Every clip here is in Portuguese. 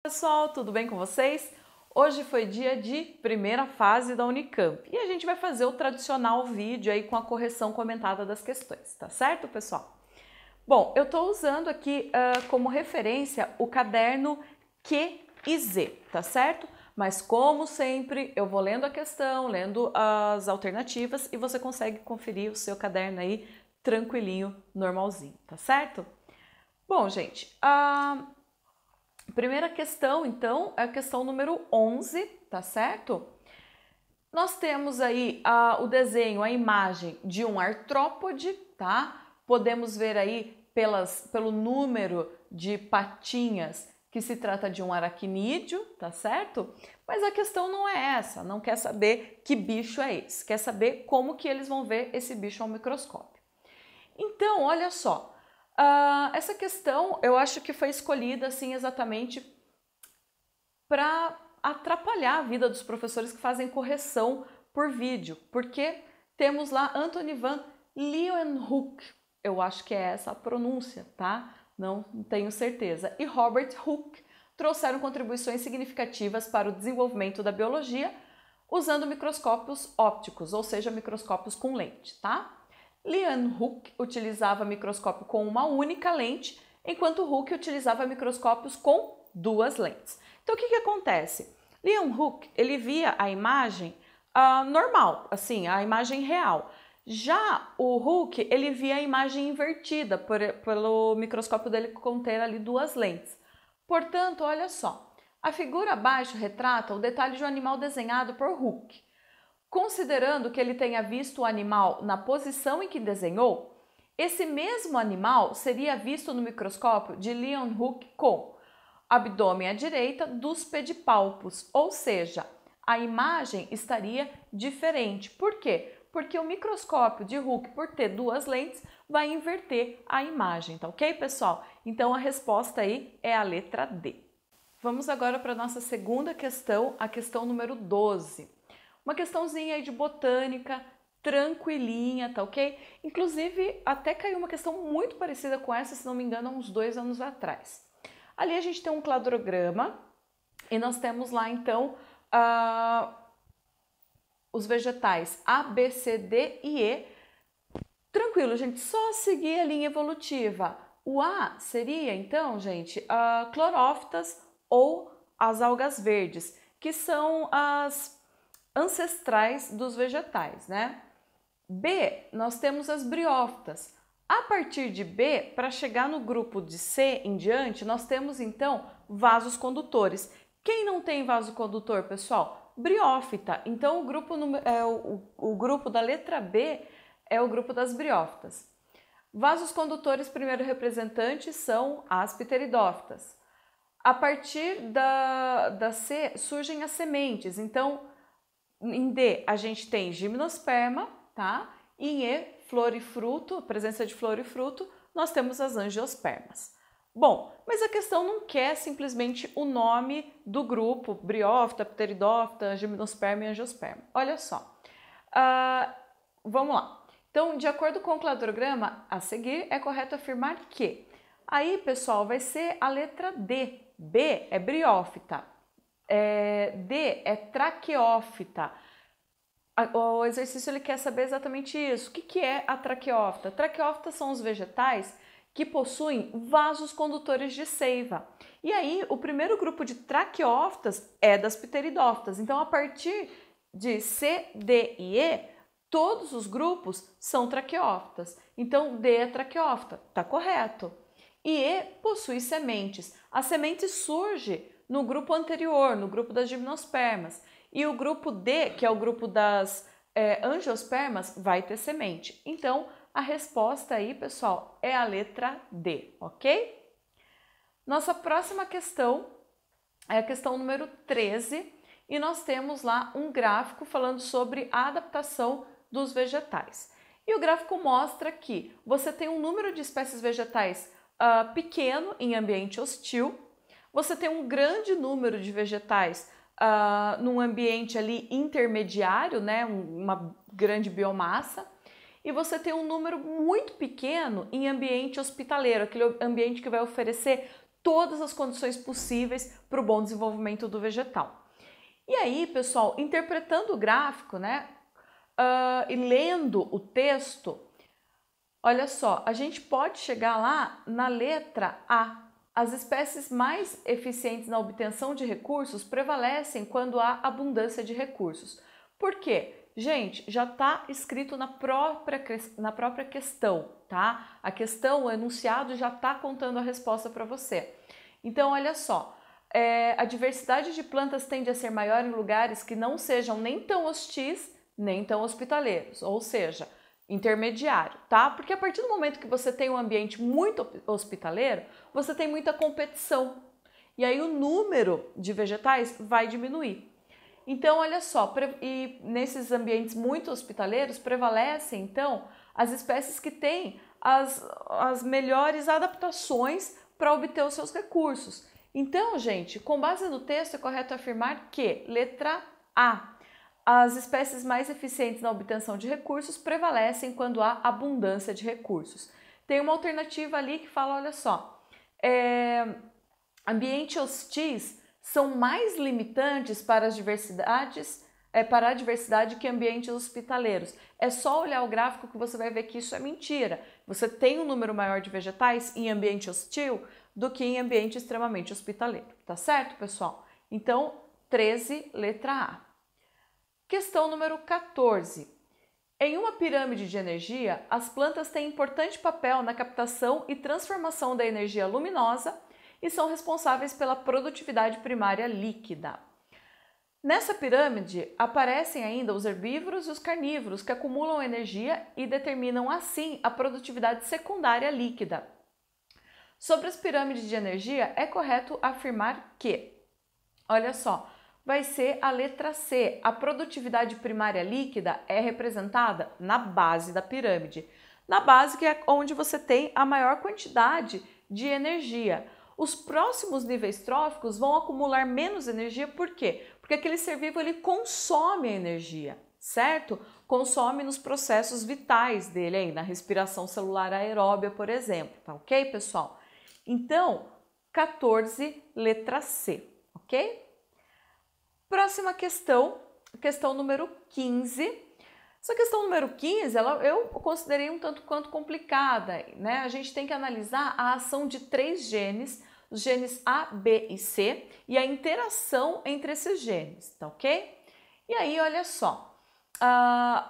Pessoal, tudo bem com vocês? Hoje foi dia de primeira fase da Unicamp e a gente vai fazer o tradicional vídeo aí com a correção comentada das questões, tá certo, pessoal? Bom, eu estou usando aqui como referência o caderno Q e Z, tá certo? Mas como sempre, eu vou lendo a questão, lendo as alternativas e você consegue conferir o seu caderno aí tranquilinho, normalzinho, tá certo? Bom, gente, primeira questão, então, é a questão número 11, tá certo? Nós temos aí o desenho, a imagem de um artrópode, tá? Podemos ver aí pelo número de patinhas que se trata de um aracnídeo, tá certo? Mas a questão não é essa, não quer saber que bicho é esse, quer saber como que eles vão ver esse bicho ao microscópio. Então, olha só, essa questão eu acho que foi escolhida assim exatamente para atrapalhar a vida dos professores que fazem correção por vídeo, porque temos lá Anthony van Leeuwenhoek, eu acho que é essa a pronúncia, tá? Não tenho certeza, e Robert Hooke trouxeram contribuições significativas para o desenvolvimento da biologia usando microscópios ópticos, ou seja, microscópios com lente, tá? Leeuwenhoek utilizava microscópio com uma única lente, enquanto Hooke utilizava microscópios com duas lentes. Então, o que acontece? Leeuwenhoek, ele via a imagem normal, assim, a imagem real. Já o Hooke, ele via a imagem invertida pelo microscópio dele conter ali duas lentes. Portanto, olha só, a figura abaixo retrata o detalhe de um animal desenhado por Hooke. Considerando que ele tenha visto o animal na posição em que desenhou, esse mesmo animal seria visto no microscópio de Leeuwenhoek com abdômen à direita dos pedipalpos, ou seja, a imagem estaria diferente. Por quê? Porque o microscópio de Hooke, por ter duas lentes, vai inverter a imagem, tá ok, pessoal? Então a resposta aí é a letra D. Vamos agora para a nossa segunda questão, a questão número 12. Uma questãozinha aí de botânica, tranquilinha, tá ok? Inclusive, até caiu uma questão muito parecida com essa, se não me engano, há uns 2 anos atrás. Ali a gente tem um cladograma e nós temos lá, então, os vegetais A, B, C, D e E. Tranquilo, gente, só seguir a linha evolutiva. O A seria, então, gente, clorófitas ou as algas verdes, que são as ancestrais dos vegetais, né? B, nós temos as briófitas. A partir de B, para chegar no grupo de C em diante, nós temos então vasos condutores. Quem não tem vaso condutor, pessoal? Briófita. Então o grupo da letra B é o grupo das briófitas. Vasos condutores, primeiro representante, são as pteridófitas. A partir da C surgem as sementes. Então, em D a gente tem gimnosperma, tá? E em E, flor e fruto, presença de flor e fruto, nós temos as angiospermas. Bom, mas a questão não quer simplesmente o nome do grupo, briófita, pteridófita, gimnosperma e angiosperma. Olha só, vamos lá. Então, de acordo com o cladograma a seguir, é correto afirmar que. Aí, pessoal, vai ser a letra D. B é briófita. D é traqueófita. O exercício ele quer saber exatamente isso. O que é a traqueófita? Traqueófitas são os vegetais que possuem vasos condutores de seiva. E aí, o primeiro grupo de traqueófitas é das pteridófitas. Então, a partir de C, D e E, todos os grupos são traqueófitas. Então, D é traqueófita, tá correto. E E possui sementes. A semente surge no grupo anterior, no grupo das gimnospermas. E o grupo D, que é o grupo das angiospermas, vai ter semente. Então, a resposta aí, pessoal, é a letra D, ok? Nossa próxima questão é a questão número 13 e nós temos lá um gráfico falando sobre a adaptação dos vegetais. E o gráfico mostra que você tem um número de espécies vegetais pequeno em ambiente hostil, você tem um grande número de vegetais num ambiente ali intermediário, né, uma grande biomassa, e você tem um número muito pequeno em ambiente hospitaleiro, aquele ambiente que vai oferecer todas as condições possíveis para o bom desenvolvimento do vegetal. E aí, pessoal, interpretando o gráfico, né, e lendo o texto, olha só, a gente pode chegar lá na letra A. As espécies mais eficientes na obtenção de recursos prevalecem quando há abundância de recursos. Por quê? Gente, já está escrito na própria questão, tá? A questão, o enunciado já está contando a resposta para você. Então, olha só, a diversidade de plantas tende a ser maior em lugares que não sejam nem tão hostis, nem tão hospitaleiros, ou seja, intermediário, tá? Porque a partir do momento que você tem um ambiente muito hospitaleiro, você tem muita competição. E aí o número de vegetais vai diminuir. Então, olha só, e nesses ambientes muito hospitaleiros prevalecem, então, as espécies que têm as melhores adaptações para obter os seus recursos. Então, gente, com base no texto, é correto afirmar que, letra A, as espécies mais eficientes na obtenção de recursos prevalecem quando há abundância de recursos. Tem uma alternativa ali que fala, olha só, ambientes hostis são mais limitantes para a diversidade que ambientes hospitaleiros. É só olhar o gráfico que você vai ver que isso é mentira. Você tem um número maior de vegetais em ambiente hostil do que em ambiente extremamente hospitaleiro. Tá certo, pessoal? Então, 13, letra A. Questão número 14. Em uma pirâmide de energia, as plantas têm importante papel na captação e transformação da energia luminosa e são responsáveis pela produtividade primária líquida. Nessa pirâmide, aparecem ainda os herbívoros e os carnívoros que acumulam energia e determinam assim a produtividade secundária líquida. Sobre as pirâmides de energia, é correto afirmar que, olha só, vai ser a letra C. A produtividade primária líquida é representada na base da pirâmide. Na base, que é onde você tem a maior quantidade de energia. Os próximos níveis tróficos vão acumular menos energia, por quê? Porque aquele ser vivo ele consome a energia, certo? Consome nos processos vitais dele, aí, na respiração celular aeróbia, por exemplo, tá ok, pessoal? Então, 14, letra C, ok? Próxima questão, questão número 15. Essa questão número 15, eu considerei um tanto quanto complicada, né? A gente tem que analisar a ação de 3 genes, os genes A, B e C, e a interação entre esses genes, tá ok? E aí, olha só,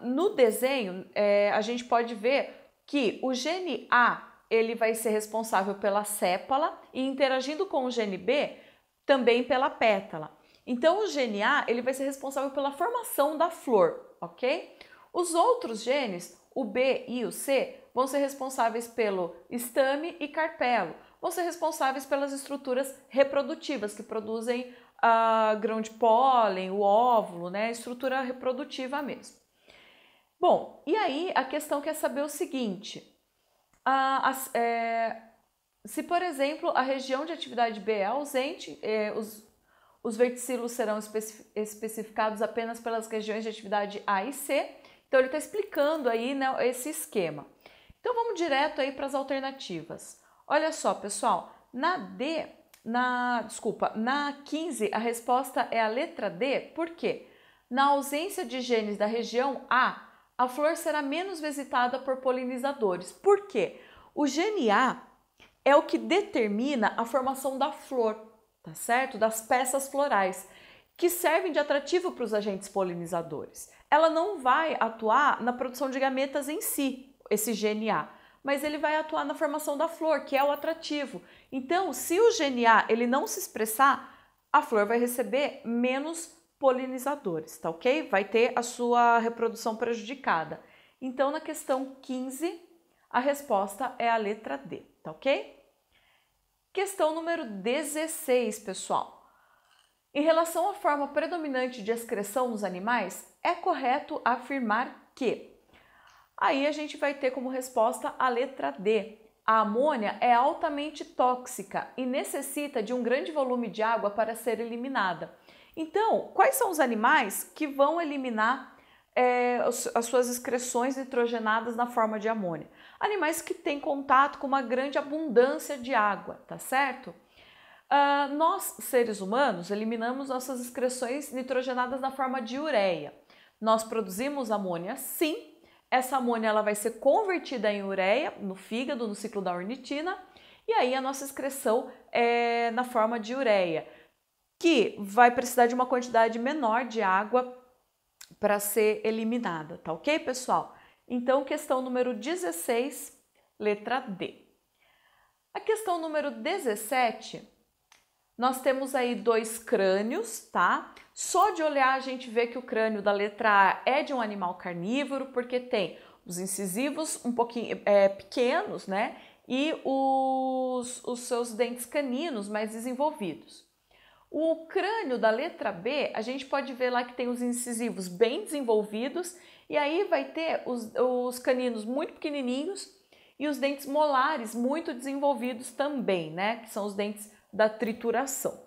no desenho, a gente pode ver que o gene A, ele vai ser responsável pela sépala e interagindo com o gene B, também pela pétala. Então, o gene A, ele vai ser responsável pela formação da flor, ok? Os outros genes, o B e o C, vão ser responsáveis pelo estame e carpelo, vão ser responsáveis pelas estruturas reprodutivas, que produzem grão de pólen, o óvulo, né? Estrutura reprodutiva mesmo. Bom, e aí a questão quer saber o seguinte, se por exemplo a região de atividade B é ausente, os verticilos serão especificados apenas pelas regiões de atividade A e C. Então ele está explicando aí, né, esse esquema. Então vamos direto aí para as alternativas. Olha só, pessoal, na 15 a resposta é a letra D, por quê? Na ausência de genes da região A, a flor será menos visitada por polinizadores. Por quê? O gene A é o que determina a formação da flor, tá certo? Das peças florais, que servem de atrativo para os agentes polinizadores. Ela não vai atuar na produção de gametas em si, esse gene A, mas ele vai atuar na formação da flor, que é o atrativo. Então, se o gene A ele não se expressar, a flor vai receber menos polinizadores, tá ok? Vai ter a sua reprodução prejudicada. Então, na questão 15, a resposta é a letra D, tá ok? Questão número 16, pessoal. Em relação à forma predominante de excreção nos animais, é correto afirmar que... Aí a gente vai ter como resposta a letra D. A amônia é altamente tóxica e necessita de um grande volume de água para ser eliminada. Então, quais são os animais que vão eliminar as suas excreções nitrogenadas na forma de amônia? Animais que têm contato com uma grande abundância de água, tá certo? Nós, seres humanos, eliminamos nossas excreções nitrogenadas na forma de ureia. Nós produzimos amônia, sim. Essa amônia ela vai ser convertida em ureia no fígado, no ciclo da ornitina, e aí a nossa excreção é na forma de ureia, que vai precisar de uma quantidade menor de água para ser eliminada, tá ok, pessoal? Então, questão número 16, letra D. A questão número 17, nós temos aí 2 crânios, tá? Só de olhar a gente vê que o crânio da letra A é de um animal carnívoro, porque tem os incisivos um pouquinho pequenos, né? E os seus dentes caninos mais desenvolvidos. O crânio da letra B, a gente pode ver lá que tem os incisivos bem desenvolvidos e aí vai ter os caninos muito pequenininhos e os dentes molares muito desenvolvidos também, né? Que são os dentes da trituração.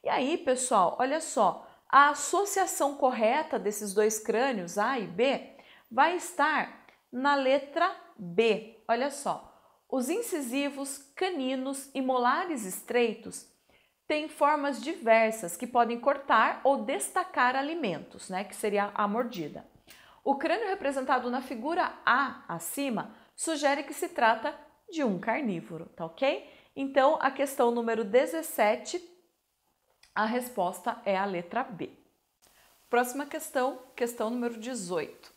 E aí, pessoal, olha só, a associação correta desses 2 crânios, A e B, vai estar na letra B. Olha só, os incisivos, caninos e molares estreitos têm formas diversas que podem cortar ou destacar alimentos, né, que seria a mordida. O crânio representado na figura A acima sugere que se trata de um carnívoro, tá ok? Então, a questão número 17, a resposta é a letra B. Próxima questão, questão número 18.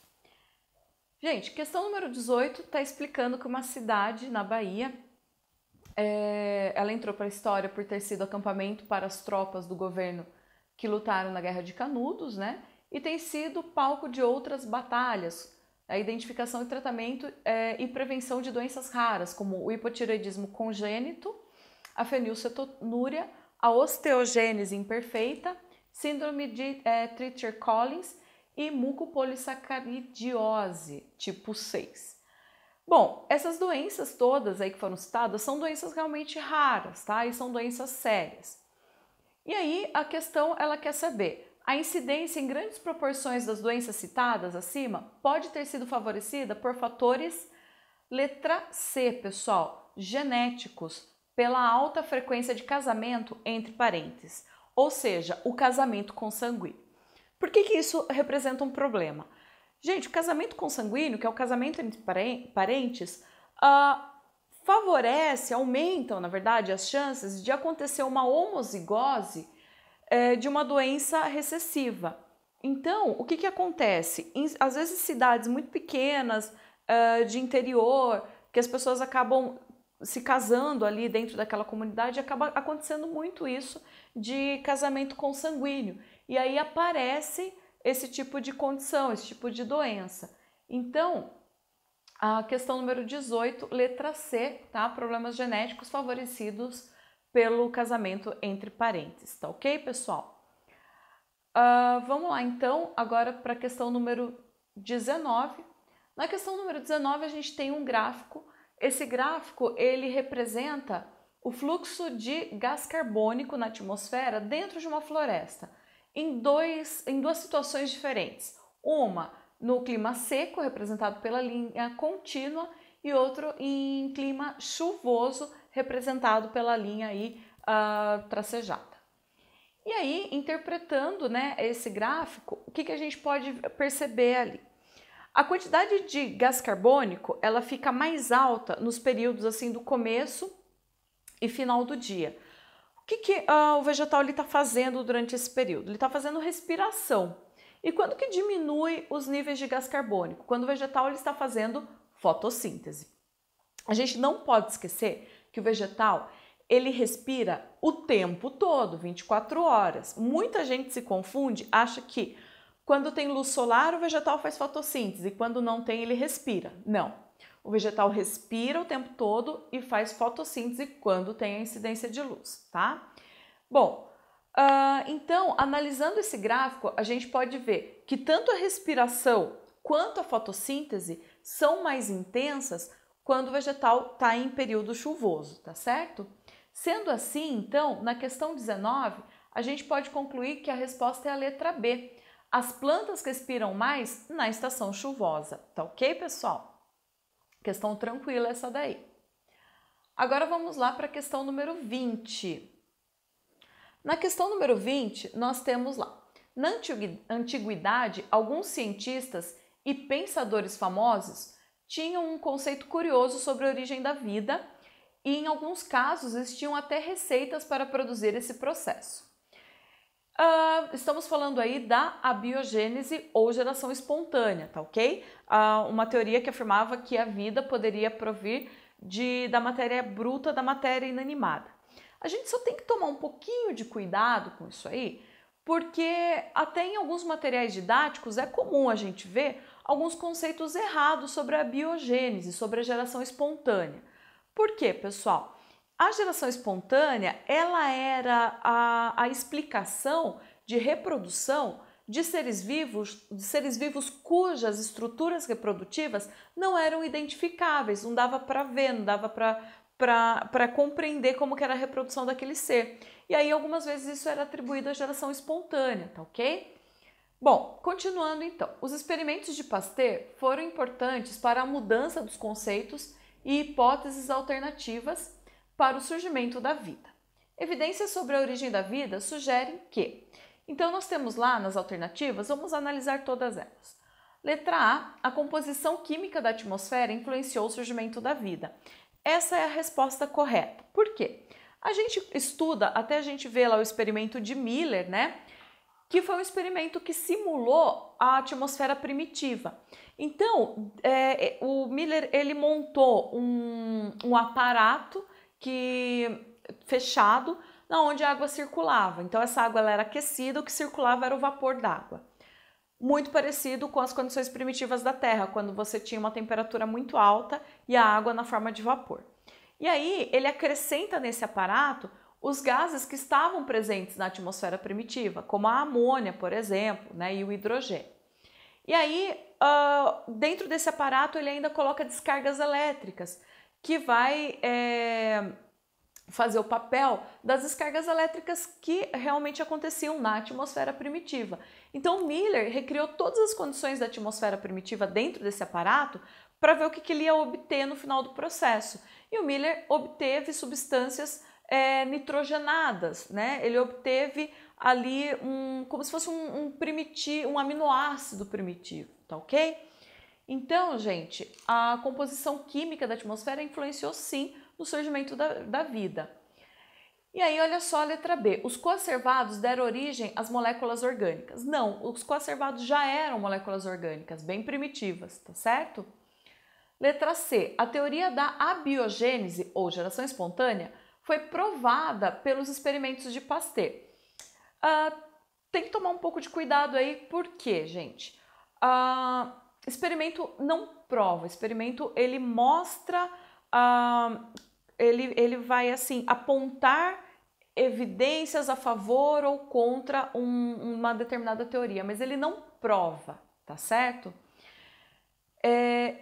Gente, questão número 18 está explicando que uma cidade na Bahia ela entrou para a história por ter sido acampamento para as tropas do governo que lutaram na Guerra de Canudos, né? E tem sido palco de outras batalhas, a identificação e tratamento e prevenção de doenças raras, como o hipotireoidismo congênito, a fenilcetonúria, a osteogênese imperfeita, síndrome de Treacher-Collins e mucopolissacaridiose tipo 6. Bom, essas doenças todas aí que foram citadas são doenças realmente raras, tá? E são doenças sérias. E aí a questão, ela quer saber, a incidência em grandes proporções das doenças citadas acima pode ter sido favorecida por fatores, letra C, pessoal, genéticos, pela alta frequência de casamento entre parentes, ou seja, o casamento consanguíneo. Por que isso representa um problema? Gente, o casamento consanguíneo, que é o casamento entre parentes, favorece, aumentam, na verdade, as chances de acontecer uma homozigose de uma doença recessiva. Então, o que acontece? Às vezes, cidades muito pequenas, de interior, que as pessoas acabam se casando ali dentro daquela comunidade, acaba acontecendo muito isso de casamento consanguíneo. E aí aparece esse tipo de condição, esse tipo de doença. Então, a questão número 18, letra C, tá? Problemas genéticos favorecidos pelo casamento entre parentes, tá ok, pessoal? Vamos lá, então, agora para a questão número 19. Na questão número 19, a gente tem um gráfico. Esse gráfico, ele representa o fluxo de gás carbônico na atmosfera dentro de uma floresta, em duas situações diferentes. Uma no clima seco, representado pela linha contínua, e outro em clima chuvoso, representado pela linha aí tracejada. E aí, interpretando, né, esse gráfico, o que a gente pode perceber ali? A quantidade de gás carbônico, ela fica mais alta nos períodos assim do começo e final do dia. O que o vegetal está fazendo durante esse período? Ele está fazendo respiração. E quando que diminui os níveis de gás carbônico? Quando o vegetal ele está fazendo fotossíntese. A gente não pode esquecer que o vegetal ele respira o tempo todo, 24 horas. Muita gente se confunde, acha que quando tem luz solar o vegetal faz fotossíntese e quando não tem ele respira. Não. O vegetal respira o tempo todo e faz fotossíntese quando tem a incidência de luz, tá? Bom, então, analisando esse gráfico, a gente pode ver que tanto a respiração quanto a fotossíntese são mais intensas quando o vegetal está em período chuvoso, tá certo? Sendo assim, então, na questão 19, a gente pode concluir que a resposta é a letra B. As plantas respiram mais na estação chuvosa, tá ok, pessoal? Questão tranquila essa daí. Agora vamos lá para a questão número 20. Na questão número 20, nós temos lá. Na antiguidade, alguns cientistas e pensadores famosos tinham um conceito curioso sobre a origem da vida e, em alguns casos, existiam até receitas para produzir esse processo. Estamos falando aí da abiogênese ou geração espontânea, tá ok? Uma teoria que afirmava que a vida poderia provir da matéria bruta da matéria inanimada. A gente só tem que tomar um pouquinho de cuidado com isso aí, porque até em alguns materiais didáticos é comum a gente ver alguns conceitos errados sobre a biogênese, sobre a geração espontânea. Por quê, pessoal? A geração espontânea, ela era a explicação de reprodução de seres vivos cujas estruturas reprodutivas não eram identificáveis, não dava para ver, não dava para compreender como que era a reprodução daquele ser. E aí, algumas vezes, isso era atribuído à geração espontânea, tá ok? Bom, continuando então, os experimentos de Pasteur foram importantes para a mudança dos conceitos e hipóteses alternativas para o surgimento da vida. Evidências sobre a origem da vida sugerem que... Então, nós temos lá nas alternativas, vamos analisar todas elas. Letra A composição química da atmosfera influenciou o surgimento da vida. Essa é a resposta correta. Por quê? A gente estuda, até a gente vê lá o experimento de Miller, né? Que foi um experimento que simulou a atmosfera primitiva. Então, o Miller ele montou um aparato fechado, onde a água circulava. Então, essa água ela era aquecida, o que circulava era o vapor d'água. Muito parecido com as condições primitivas da Terra, quando você tinha uma temperatura muito alta e a água na forma de vapor. E aí, ele acrescenta nesse aparato os gases que estavam presentes na atmosfera primitiva, como a amônia, por exemplo, né, e o hidrogênio. E aí, dentro desse aparato, ele ainda coloca descargas elétricas, que vai fazer o papel das descargas elétricas que realmente aconteciam na atmosfera primitiva. Então, Miller recriou todas as condições da atmosfera primitiva dentro desse aparato para ver o que ele ia obter no final do processo. E o Miller obteve substâncias nitrogenadas, né? Ele obteve ali como se fosse um aminoácido primitivo, tá ok? Então, gente, a composição química da atmosfera influenciou sim no surgimento da vida. E aí, olha só a letra B. Os coacervados deram origem às moléculas orgânicas. Não, os coacervados já eram moléculas orgânicas, bem primitivas, tá certo? Letra C. A teoria da abiogênese, ou geração espontânea, foi provada pelos experimentos de Pasteur. Tem que tomar um pouco de cuidado aí, por quê, gente? Experimento não prova, experimento ele mostra, ele vai assim apontar evidências a favor ou contra uma determinada teoria, mas ele não prova, tá certo?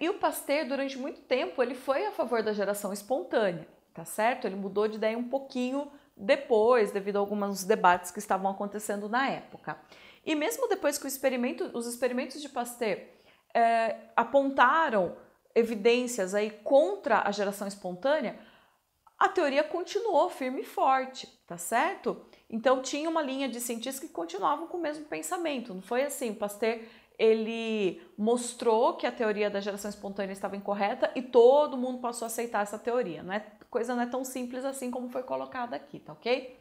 E o Pasteur, durante muito tempo, ele foi a favor da geração espontânea, tá certo? Ele mudou de ideia um pouquinho depois, devido a alguns debates que estavam acontecendo na época. E mesmo depois que os experimentos de Pasteur apontaram evidências aí contra a geração espontânea, a teoria continuou firme e forte, tá certo? Então tinha uma linha de cientistas que continuavam com o mesmo pensamento. Não foi assim, o Pasteur ele mostrou que a teoria da geração espontânea estava incorreta e todo mundo passou a aceitar essa teoria. Coisa não é tão simples assim como foi colocada aqui, tá ok?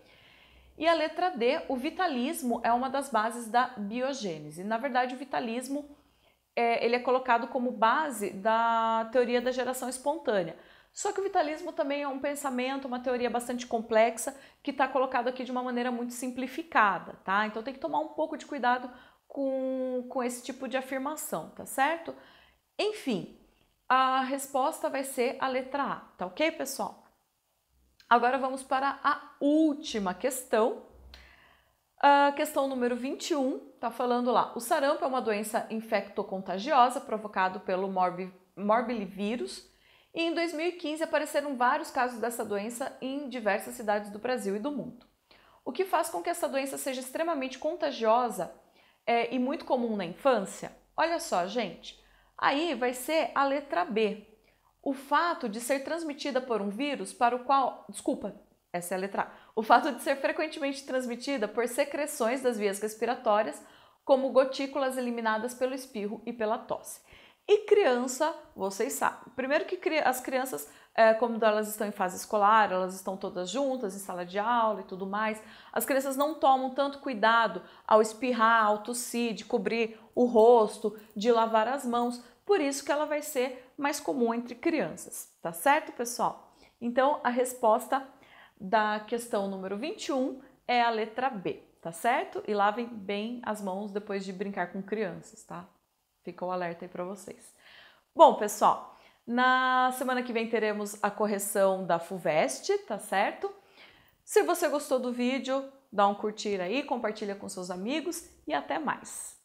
E a letra D, o vitalismo é uma das bases da biogênese. Na verdade, o vitalismo ele é colocado como base da teoria da geração espontânea. Só que o vitalismo também é um pensamento, uma teoria bastante complexa, que está colocado aqui de uma maneira muito simplificada, tá? Então tem que tomar um pouco de cuidado com esse tipo de afirmação, tá certo? Enfim, a resposta vai ser a letra A, tá ok, pessoal? Agora vamos para a última questão. A questão número 21, tá falando lá. O sarampo é uma doença infectocontagiosa provocada pelo morbilivírus. E em 2015 apareceram vários casos dessa doença em diversas cidades do Brasil e do mundo. O que faz com que essa doença seja extremamente contagiosa e muito comum na infância? Olha só, gente, aí vai ser a letra B. O fato de ser transmitida por um vírus para o qual... Desculpa, essa é a letra A. o fato de ser frequentemente transmitida por secreções das vias respiratórias, como gotículas eliminadas pelo espirro e pela tosse. E criança, vocês sabem, primeiro que as crianças, como elas estão em fase escolar, elas estão todas juntas em sala de aula e tudo mais, as crianças não tomam tanto cuidado ao espirrar, ao tossir, de cobrir o rosto, de lavar as mãos, por isso que ela vai ser mais comum entre crianças, tá certo, pessoal? Então, a resposta da questão número 21 é a letra B, tá certo? E lavem bem as mãos depois de brincar com crianças, tá? Fica o alerta aí para vocês. Bom, pessoal, na semana que vem teremos a correção da FUVEST, tá certo? Se você gostou do vídeo, dá um curtir aí, compartilha com seus amigos e até mais!